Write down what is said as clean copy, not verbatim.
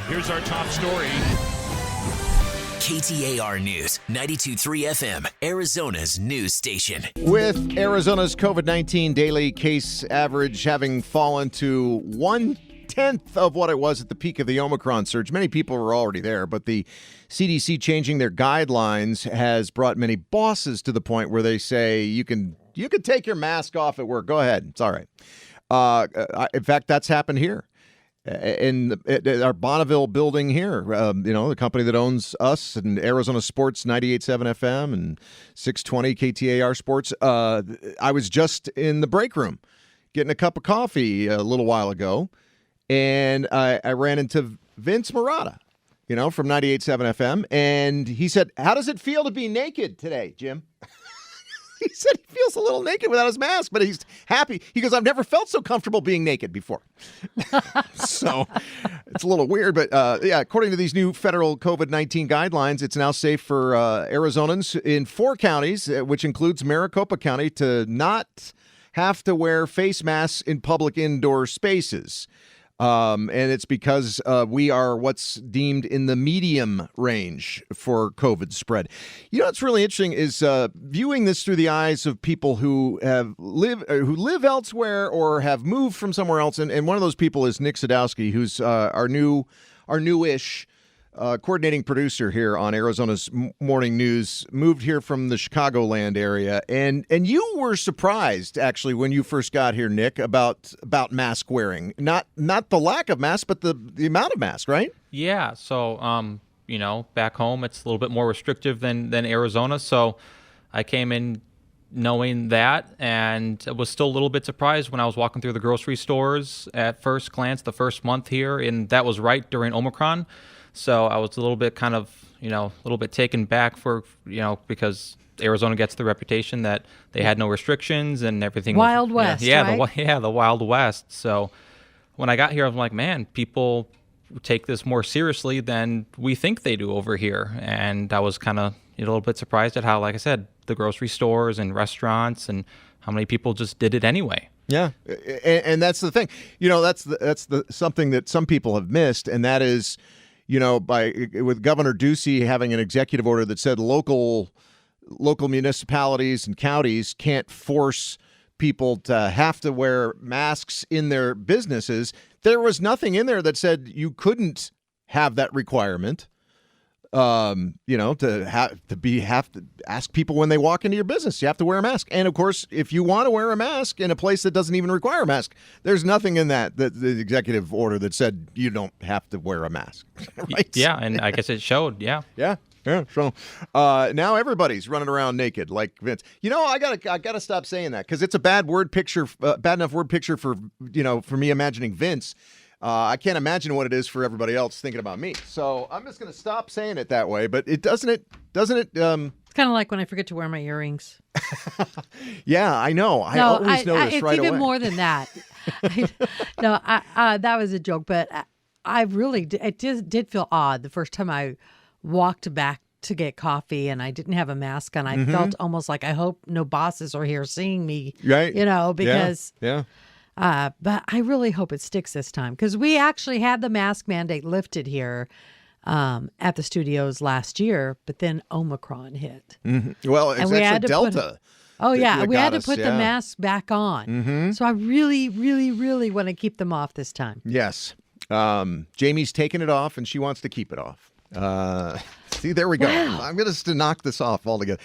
Here's our top story. KTAR News, 92.3 FM, Arizona's news station. With Arizona's COVID-19 daily case average having fallen to 1/10 of what it was at the peak of the Omicron surge, many people were already there, but the CDC changing their guidelines has brought many bosses to the point where they say you can take your mask off at work. Go ahead. It's all right. In fact, that's happened here. In our Bonneville building here, the company that owns us and Arizona Sports 98.7 FM and 620 KTAR Sports. I was just in the break room getting a cup of coffee a little while ago, and I ran into Vince Marotta, from 98.7 FM, and he said, "How does it feel to be naked today, Jim?" He said he feels a little naked without his mask, but he's happy. He goes, "I've never felt so comfortable being naked before." So it's a little weird, but according to these new federal COVID-19 guidelines, it's now safe for Arizonans in 4 counties, which includes Maricopa County, to not have to wear face masks in public indoor spaces. And it's because we are what's deemed in the medium range for COVID spread. What's really interesting is viewing this through the eyes of people who live elsewhere or have moved from somewhere else. And one of those people is Nick Sadowski, who's our newish coordinating producer here on Arizona's Morning News, moved here from the Chicagoland area. And you were surprised, actually, when you first got here, Nick, about mask wearing. Not the lack of masks, but the amount of masks, right? Yeah. So, back home, it's a little bit more restrictive than Arizona. So I came in knowing that, and I was still a little bit surprised when I was walking through the grocery stores at first glance, the first month here, and that was right during Omicron. So I was a little bit a little bit taken back because Arizona gets the reputation that they had no restrictions and everything. Wild West, right? The Wild West. So when I got here, I was like, man, people take this more seriously than we think they do over here. And I was kind of a little bit surprised at how, like I said, the grocery stores and restaurants and how many people just did it anyway. Yeah, and that's the thing. That's the something that some people have missed, and that is, with Governor Ducey having an executive order that said local municipalities and counties can't force people to have to wear masks in their businesses. There was nothing in there that said you couldn't have that requirement. To have to ask people when they walk into your business, you have to wear a mask. And of course, if you want to wear a mask in a place that doesn't even require a mask, there's nothing in the executive order that said you don't have to wear a mask. Right? Yeah, and I guess it showed. Yeah. Yeah. So now everybody's running around naked like Vince. I gotta stop saying that because it's a bad word picture, bad enough word picture for me imagining Vince. I can't imagine what it is for everybody else thinking about me. So I'm just going to stop saying it that way. But doesn't it? It's kind of like when I forget to wear my earrings. Yeah, I know. I always notice it's right away. It's even more than that. That was a joke. But it did feel odd the first time I walked back to get coffee and I didn't have a mask on. I felt almost like I hope no bosses are here seeing me. Right. Because. Yeah. But I really hope it sticks this time because we actually had the mask mandate lifted here at the studios last year, but then Omicron hit. Mm-hmm. Well, it's actually Delta. We had to put the mask back on. Mm-hmm. So I really, really, really want to keep them off this time. Yes. Jamie's taking it off and she wants to keep it off. See, there we go. Wow. I'm going to knock this off altogether.